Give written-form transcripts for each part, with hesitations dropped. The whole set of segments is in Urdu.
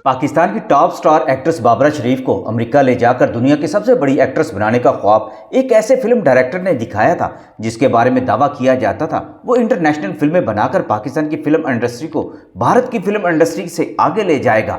پاکستان کی ٹاپ سٹار ایکٹریس بابرہ شریف کو امریکہ لے جا کر دنیا کی سب سے بڑی ایکٹریس بنانے کا خواب ایک ایسے فلم ڈائریکٹر نے دکھایا تھا جس کے بارے میں دعویٰ کیا جاتا تھا وہ انٹرنیشنل فلمیں بنا کر پاکستان کی فلم انڈسٹری کو بھارت کی فلم انڈسٹری سے آگے لے جائے گا۔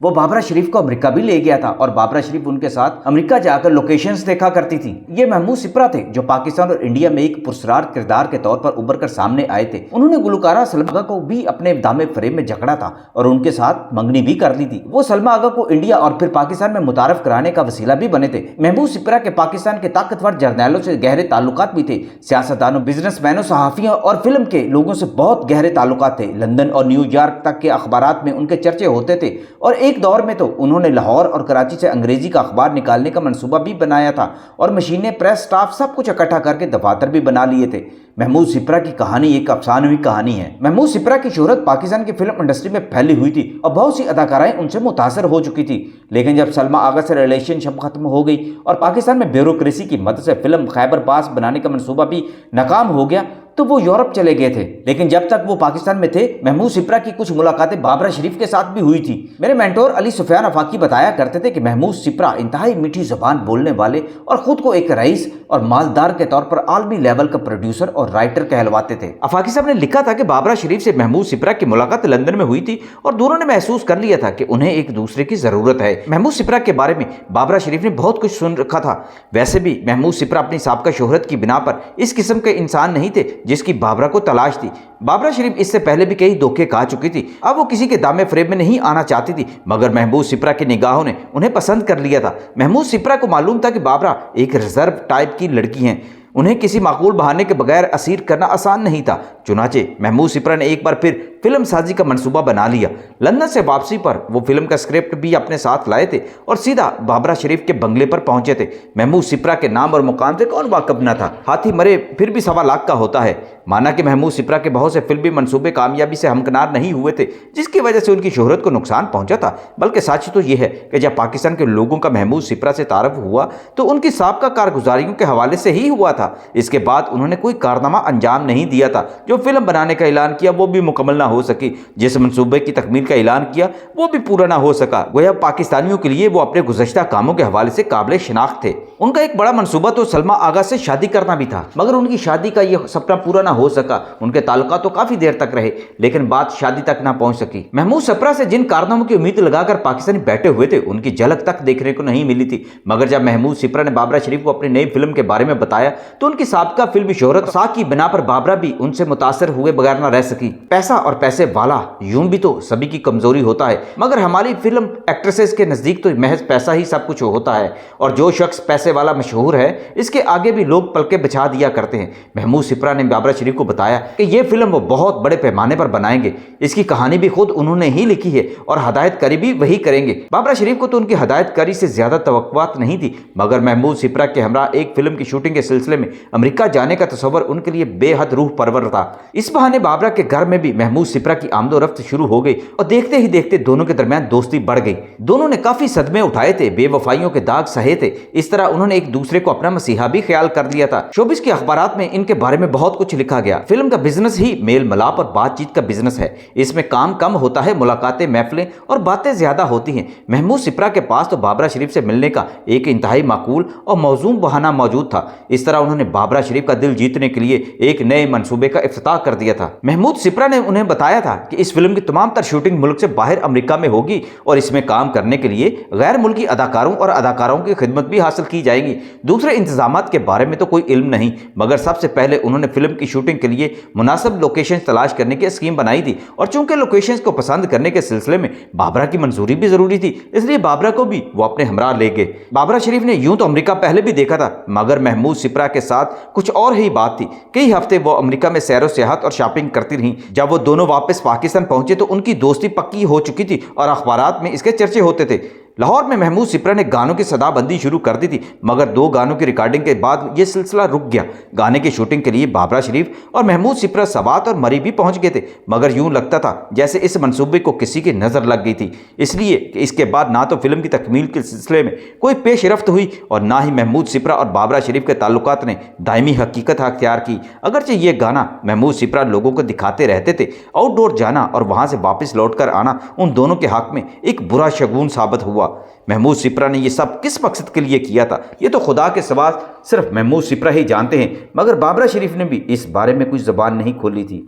وہ بابرہ شریف کو امریکہ بھی لے گیا تھا اور بابرہ شریف ان کے ساتھ امریکہ جا کر لوکیشنز دیکھا کرتی تھی۔ یہ محمود سپرا تھے جو پاکستان اور انڈیا میں ایک پرسرار کردار کے طور پر ابھر کر سامنے آئے تھے۔ انہوں نے گلوکارہ سلما آغا کو بھی اپنے دامے فریب میں جکڑا تھا اور ان کے ساتھ منگنی بھی کر لی تھی۔ وہ سلما آغا کو انڈیا اور پھر پاکستان میں متعارف کرانے کا وسیلہ بھی بنے تھے۔ محمود سپرا کے پاکستان کے طاقتور جرنیلوں سے گہرے تعلقات بھی تھے۔ سیاستدانوں، بزنس مینوں، صحافیوں اور فلم کے لوگوں سے بہت گہرے تعلقات تھے۔ لندن اور نیو یارک تک کے اخبارات میں ان کے چرچے ہوتے تھے اور ایک دور میں تو انہوں نے لاہور اور کراچی سے انگریزی کا اخبار نکالنے کا منصوبہ بھی بنایا تھا اور مشینیں، پریس سٹاف سب کچھ اکٹھا کر کے دفاتر بھی بنا لیے تھے۔ محمود سپرا کی کہانی ایک افسانوی کہانی ہے۔ محمود سپرا کی شہرت پاکستان کی فلم انڈسٹری میں پھیلی ہوئی تھی اور بہت سی اداکارائیں ان سے متاثر ہو چکی تھی، لیکن جب سلما آغا سے ریلیشن شپ ختم ہو گئی اور پاکستان میں بیوروکریسی کی مدد سے فلم خیبر پاس بنانے کا منصوبہ بھی ناکام ہو گیا تو وہ یورپ چلے گئے تھے۔ لیکن جب تک وہ پاکستان میں تھے محمود سپرا کی کچھ ملاقاتیں بابرہ شریف کے ساتھ بھی ہوئی تھی۔ میرے مینٹور علی سفیان افاقی بتایا کرتے تھے کہ محمود سپرا انتہائی میٹھی زبان بولنے والے اور خود کو ایک رئیس اور مالدار کے طور پر عالمی لیول کا پروڈیوسر اور رائٹر کہلواتے تھے۔ افاقی صاحب نے لکھا تھا کہ بابرہ شریف سے محمود سپرا کی ملاقات لندن میں ہوئی تھی اور دونوں نے محسوس کر لیا تھا کہ انہیں ایک دوسرے کی ضرورت ہے۔ محمود سپرا کے بارے میں بابرہ شریف نے بہت کچھ سن رکھا تھا۔ ویسے بھی محمود سپرا اپنی سابقہ شہرت کی بنا پر اس قسم کے انسان نہیں تھے جس کی بابرہ کو تلاش تھی۔ بابرہ شریف اس سے پہلے بھی کئی دھوکے کھا چکی تھی۔ اب وہ کسی کے دامے فریب میں نہیں آنا چاہتی تھی، مگر محمود سپرا کی نگاہوں نے انہیں پسند کر لیا تھا۔ محمود سپرا کو معلوم تھا کہ بابرہ ایک ریزرو ٹائپ کی لڑکی ہیں، انہیں کسی معقول بہانے کے بغیر اسیر کرنا آسان نہیں تھا۔ چنانچہ محمود سپرا نے ایک بار پھر فلم سازی کا منصوبہ بنا لیا۔ لندن سے واپسی پر وہ فلم کا اسکرپٹ بھی اپنے ساتھ لائے تھے اور سیدھا بابرہ شریف کے بنگلے پر پہنچے تھے۔ محمود سپرا کے نام اور مقام سے کون واقف نہ تھا؟ ہاتھی مرے پھر بھی 1.25 لاکھ کا ہوتا ہے۔ مانا کہ محمود سپرا کے بہت سے فلمی منصوبے کامیابی سے ہمکنار نہیں ہوئے تھے، جس کی وجہ سے ان کی شہرت کو نقصان پہنچا تھا، بلکہ سچ تو یہ ہے کہ جب پاکستان کے لوگوں کا محمود سپرا سے تعارف ہوا تو ان کی سابقہ کارگزاریوں کے حوالے سے ہی ہوا تھا۔ اس کے بعد انہوں نے کوئی کارنامہ انجام نہیں دیا تھا۔ جو فلم بنانے کا اعلان کیا وہ بھی مکمل نہ ہو سکی، جس منصوبے کی تکمیل کا اعلان کیا وہ بھی پورا نہ ہو سکا۔ گویا پاکستانیوں کے لیے وہ اپنے گزشتہ کاموں کے حوالے سے قابل شناخت تھے۔ ان کا ایک بڑا منصوبہ تو سلما آغا سے شادی کرنا بھی تھا، مگر ان کی شادی کا یہ سپنا پورا نہ ہو سکا۔ ان کے تعلقات تو کافی دیر تک رہے لیکن بات شادی تک نہ پہنچ سکی۔ محمود سپرا سے جن کارناموں کی امید لگا کر پاکستانی بیٹھے ہوئے تھے ان کی جھلک تک دیکھنے کو نہیں ملی تھی، مگر جب محمود سپرا نے بابرہ شریف کو اپنی نئی فلم کے بارے میں بتایا تو ان کی سابقہ فلمی شہرت سا کی بنا پر بابرہ بھی ان سے متاثر ہوئے بغیر نہ رہ سکی۔ پیسہ اور پیسے والا یوں بھی تو سبھی کی کمزوری ہوتا ہے، مگر ہماری فلم ایکٹریسز کے نزدیک تو محض پیسہ ہی سب کچھ ہوتا ہے، اور جو شخص پیسے والا مشہور ہے اس کے آگے بھی لوگ پلکیں بچھا دیا کرتے ہیں۔ محمود سپرا نے بابرہ شریف کو بتایا کہ یہ فلم وہ بہت بڑے پیمانے پر بنائیں گے، اس کی کہانی بھی خود انہوں نے ہی لکھی ہے اور ہدایت کاری بھی وہی کریں گے۔ بابرہ شریف کو تو ان کی ہدایت کاری سے زیادہ توقعات نہیں تھی، مگر محمود سپرا کے ہمراہ ایک فلم کی شوٹنگ کے سلسلے میں امریکہ جانے کا تصور ان کے لیے بے حد روح پرور تھا۔ اس بہانے بابرہ کے گھر میں بھی محمود سپرا کی آمد و رفت شروع ہو گئی اور دیکھتے ہی دیکھتے دونوں کے درمیان دوستی بڑھ گئی۔ دونوں نے کافی صدمے اٹھائے تھے، بے وفائیوں کے داغ سہے تھے، اس طرح انہوں نے ایک دوسرے کو اپنا مسیحا بھی خیال کر لیا تھا۔ شوبز کے اخبارات میں ان کے بارے میں بہت کچھ لکھا گیا۔ فلم کا بزنس ہی میل ملاپ اور بات چیت کا بزنس ہے، اس میں کام کم ہوتا ہے، ملاقاتیں، محفلیں اور باتیں زیادہ ہوتی ہیں۔ محمود سپرا کے پاس تو بابرہ شریف سے ملنے کا ایک انتہائی معقول اور موزوں بہانہ موجود تھا۔ اس طرح انہوں نے بابرہ شریف کا دل جیتنے کے لیے ایک نئے منصوبے کا افتتاح کر دیا تھا۔ محمود سپرا نے انہیں بتایا تھا کہ اس فلم کی تمام تر شوٹنگ ملک سے باہر امریکہ میں ہوگی اور اس میں کام کرنے کے لیے غیر ملکی اداکاروں اور اداکاروں کی خدمت بھی حاصل کی جائے گی۔ دوسرے انتظامات کے بارے میں تو کوئی علم نہیں، مگر سب سے پہلے انہوں نے فلم کی شوٹنگ کے لیے مناسب لوکیشن تلاش کرنے کی اسکیم بنائی تھی، اور چونکہ لوکیشنز کو پسند کرنے کے سلسلے میں بابرہ کی منظوری بھی ضروری تھی، اس لیے بابرہ کو بھی وہ اپنے ہمراہ لے گئے۔ بابرہ شریف نے یوں تو امریکہ پہلے بھی دیکھا تھا، مگر محمود سپرا کے ساتھ کچھ اور ہی بات تھی۔ کئی ہفتے وہ امریکہ میں سیر و سیاحت اور شاپنگ کرتی رہیں۔ جب وہ دونوں واپس پاکستان پہنچے تو ان کی دوستی پکی ہو چکی تھی اور اخبارات میں اس کے چرچے ہوتے تھے۔ لاہور میں محمود سپرا نے گانوں کی صدا بندی شروع کر دی تھی، مگر 2 گانوں کی ریکارڈنگ کے بعد یہ سلسلہ رک گیا۔ گانے کی شوٹنگ کے لیے بابرا شریف اور محمود سپرا سوات اور مری بھی پہنچ گئے تھے، مگر یوں لگتا تھا جیسے اس منصوبے کو کسی کی نظر لگ گئی تھی، اس لیے کہ اس کے بعد نہ تو فلم کی تکمیل کے سلسلے میں کوئی پیش رفت ہوئی اور نہ ہی محمود سپرا اور بابرا شریف کے تعلقات نے دائمی حقیقت اختیار کی۔ اگرچہ یہ گانا محمود سپرا لوگوں کو دکھاتے رہتے تھے، آؤٹ ڈور جانا اور وہاں سے واپس لوٹ کر آنا ان دونوں کے حق میں ایک برا شگون ثابت ہوا۔ محمود سپرا نے یہ سب کس مقصد کے لیے کیا تھا، یہ تو خدا کے سوا صرف محمود سپرا ہی جانتے ہیں، مگر بابرا شریف نے بھی اس بارے میں کچھ زبان نہیں کھولی تھی۔